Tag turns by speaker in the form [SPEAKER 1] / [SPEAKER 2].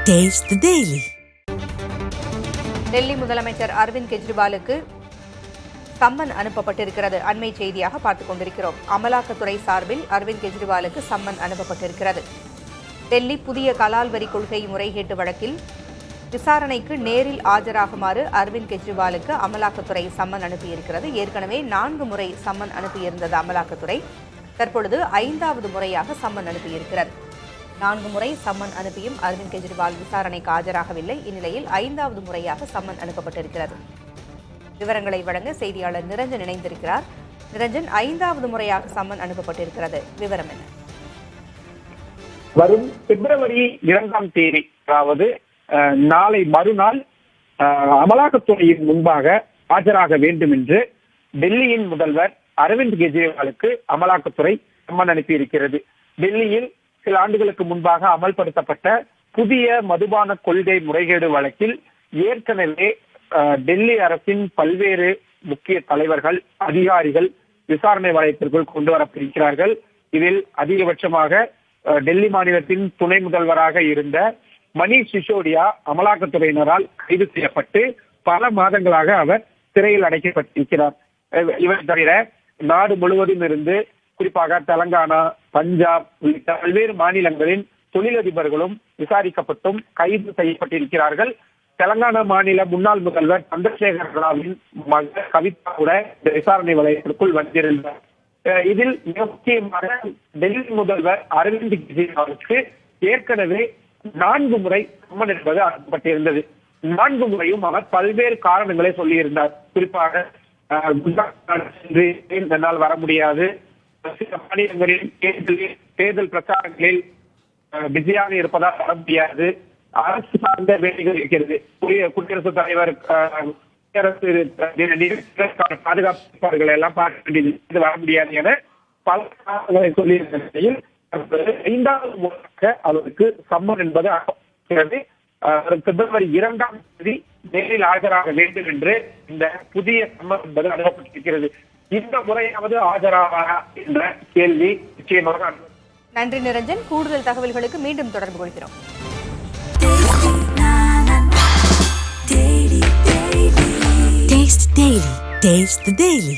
[SPEAKER 1] Taste the Daily.
[SPEAKER 2] Delhi முதலமைச்சர் Aravind கெஜ்ரிவாலுக்கு summon அனுப்பப்பட்டிருக்கிறது. அண்மை செய்தியாக பார்த்துக் கொண்டிருக்கிறோம். அமலாக்கத்துறை சார்பில் அரவிந்த் கெஜ்ரிவாலுக்கு சம்மன் அனுப்பப்பட்டிருக்கிறது. டெல்லி புதிய கலால் வரி கொள்கை முறைகேட்டு வழக்கில் விசாரணைக்கு நேரில் ஆஜராகுமாறு அரவிந்த் கெஜ்ரிவாலுக்கு அமலாக்கத்துறை சம்மன் அனுப்பியிருக்கிறது. ஏற்கனவே 4 முறை சம்மன் அனுப்பியிருந்தது அமலாக்கத்துறை. தற்பொழுது 5வது முறையாக சம்மன் அனுப்பியிருக்கிறது. 4 முறை சம்மன் அனுப்பியும் அரவிந்த் கெஜ்ரிவால் விசாரணைக்கு ஆஜராகவில்லை. இந்நிலையில் 5வது முறையாக சம்மன் அனுப்பப்பட்டிருக்கிறது. விவரங்களை வழங்க செய்தியாளர் நிரஞ்சன் இணைந்திருக்கிறார். நிரஞ்சன், 5வது முறையாக சம்மன் அனுப்பப்பட்டிருக்கிறது, விவரம் என்ன?
[SPEAKER 3] வரும் பிப்ரவரி 2ஆம் தேதி, அதாவது நாளை மறுநாள் அமலாக்கத்துறையின் முன்பாக ஆஜராக வேண்டும் என்று டெல்லியின் முதல்வர் அரவிந்த் கெஜ்ரிவாலுக்கு அமலாக்கத்துறை சம்மன் அனுப்பியிருக்கிறது. டெல்லியில் சில ஆண்டுகளுக்கு முன்பாக அமல்படுத்தப்பட்ட புதிய மதுபான கொள்கை முறைகேடு வழக்கில் ஏற்கனவே டெல்லி அரசின் பல்வேறு முக்கிய தலைவர்கள், அதிகாரிகள் விசாரணை வளையத்திற்குள் கொண்டு வரப்பட்டிருக்கிறார்கள். இதில் அதிகபட்சமாக டெல்லி மாநிலத்தின் துணை முதல்வராக இருந்த மணீஷ் சிசோடியா அமலாக்கத்துறையினரால் கைது செய்யப்பட்டு பல மாதங்களாக அவர் சிறையில் அடைக்கப்பட்டிருக்கிறார். இவர் தவிர நாடு முழுவதும் இருந்து, குறிப்பாக தெலங்கானா, பஞ்சாப் உள்ளிட்ட பல்வேறு மாநிலங்களின் தொழிலதிபர்களும் விசாரிக்கப்பட்டும் கைது செய்யப்பட்டிருக்கிறார்கள். தெலங்கானா மாநில முன்னாள் முதல்வர் சந்திரசேகர் ராவின் மகள் கவிதா கூட இந்த விசாரணை வளையத்திற்குள் வந்திருந்தார். இதில் மிக முக்கியமாக டெல்லி முதல்வர் அரவிந்த் கெஜ்ரிவாலுக்கு ஏற்கனவே 4 முறை சம்மன் என்பது அனுப்பப்பட்டிருந்தது. 4 முறையும் அவர் பல்வேறு காரணங்களை சொல்லியிருந்தார். குறிப்பாக என்னால் வர முடியாது, சில மாநிலங்களில் தேர்தல் பிரச்சாரங்களில் பிஸியாக இருப்பதால் வர முடியாது, அரசு சார்ந்த வேலைகள் இருக்கிறது, குடியரசுத் தலைவர் பாதுகாப்பு எல்லாம் பார்க்க வேண்டியது, வர முடியாது என பல காரணங்களை சொல்லியிருந்த நிலையில் 5வது முறையாக அவருக்கு சம்மன் என்பது அனுப்பப்படுகிறது. பிப்ரவரி 2ஆம் தேதி நேரில் ஆஜராக வேண்டும் என்று இந்த புதிய சம்மன் என்பது அனுப்பப்பட்டிருக்கிறது. இந்த முறையாவது ஆஜராவாரா என்ற கேள்வி நிச்சயமாக.
[SPEAKER 2] நன்றி நிரஞ்சன். கூடுதல் தகவல்களுக்கு மீண்டும் தொடர்பு கொள்கிறோம்.
[SPEAKER 1] Taste the Daily.